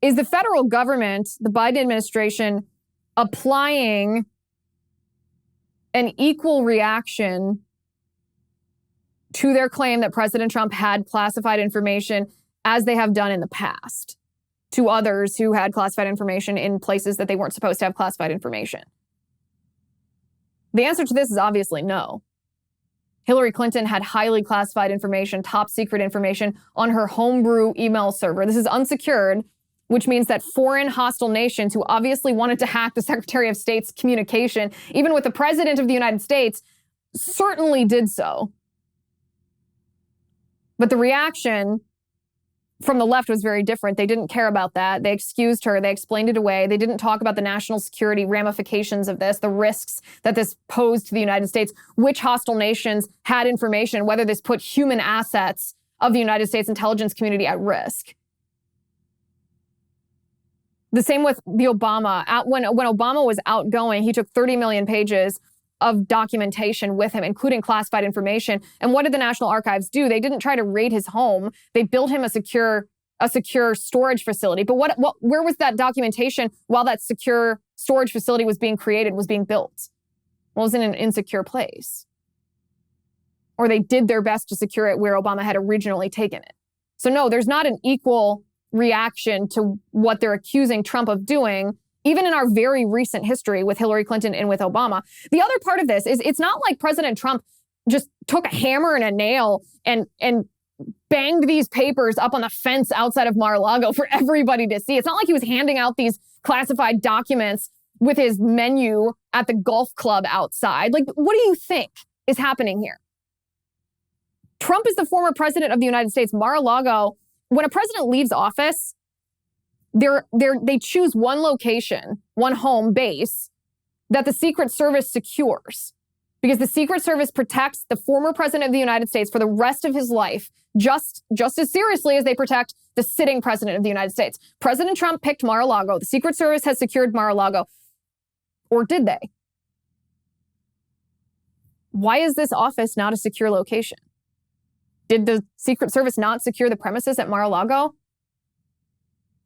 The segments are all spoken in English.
is the federal government, the Biden administration, applying an equal reaction to their claim that President Trump had classified information as they have done in the past to others who had classified information in places that they weren't supposed to have classified information? The answer to this is obviously no. Hillary Clinton had highly classified information, top secret information on her homebrew email server. This is unsecured, which means that foreign hostile nations who obviously wanted to hack the Secretary of State's communication, even with the President of the United States, certainly did so. But the reaction from the left was very different. They didn't care about that. They excused her. They explained it away. They didn't talk about the national security ramifications of this, the risks that this posed to the United States, which hostile nations had information, whether this put human assets of the United States intelligence community at risk. The same with the Obama. When Obama was outgoing, he took 30 million pages of documentation with him, including classified information. And what did the National Archives do? They didn't try to raid his home. They built him a secure storage facility. But where was that documentation while that secure storage facility was being created, was being built? Well, it was in an insecure place. Or they did their best to secure it where Obama had originally taken it. So no, there's not an equal reaction to what they're accusing Trump of doing, even in our very recent history with Hillary Clinton and with Obama. The other part of this is it's not like President Trump just took a hammer and a nail and banged these papers up on the fence outside of Mar-a-Lago for everybody to see. It's not like he was handing out these classified documents with his menu at the golf club outside. Like, what do you think is happening here? Trump is the former president of the United States. Mar-a-Lago, when a president leaves office, they choose one location, one home base that the Secret Service secures, because the Secret Service protects the former president of the United States for the rest of his life, just as seriously as they protect the sitting president of the United States. President Trump picked Mar-a-Lago. The Secret Service has secured Mar-a-Lago. Or did they? Why is this office not a secure location? Did the Secret Service not secure the premises at Mar-a-Lago?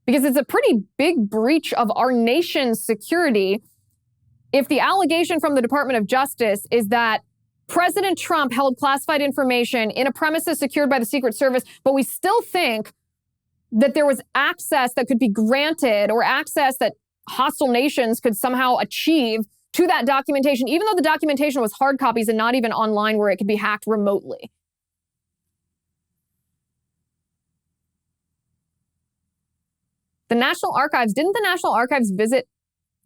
Because it's a pretty big breach of our nation's security if the allegation from the Department of Justice is that President Trump held classified information in a premises secured by the Secret Service, but we still think that there was access that could be granted or access that hostile nations could somehow achieve to that documentation, even though the documentation was hard copies and not even online where it could be hacked remotely. The National Archives, didn't the National Archives visit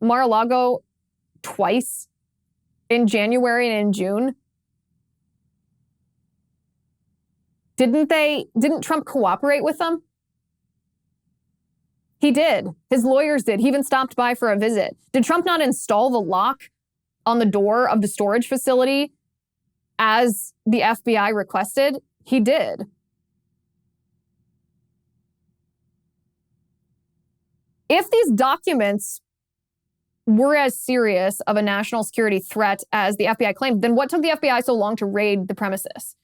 Mar-a-Lago twice in January and in June? Didn't Trump cooperate with them? He did. His lawyers did. He even stopped by for a visit. Did Trump not install the lock on the door of the storage facility as the FBI requested? He did. If these documents were as serious of a national security threat as the FBI claimed, then what took the FBI so long to raid the premises?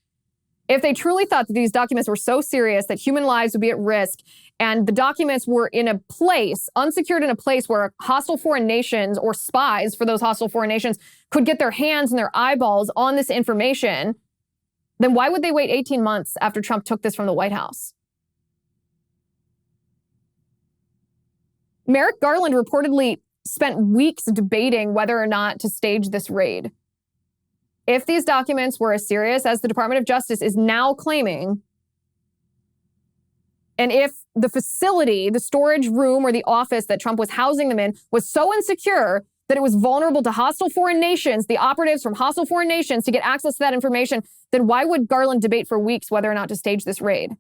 If they truly thought that these documents were so serious that human lives would be at risk, and the documents were in a place, unsecured in a place where hostile foreign nations or spies for those hostile foreign nations could get their hands and their eyeballs on this information, then why would they wait 18 months after Trump took this from the White House? Merrick Garland reportedly spent weeks debating whether or not to stage this raid. If these documents were as serious as the Department of Justice is now claiming, and if the facility, the storage room or the office that Trump was housing them in was so insecure that it was vulnerable to hostile foreign nations, the operatives from hostile foreign nations to get access to that information, then why would Garland debate for weeks whether or not to stage this raid?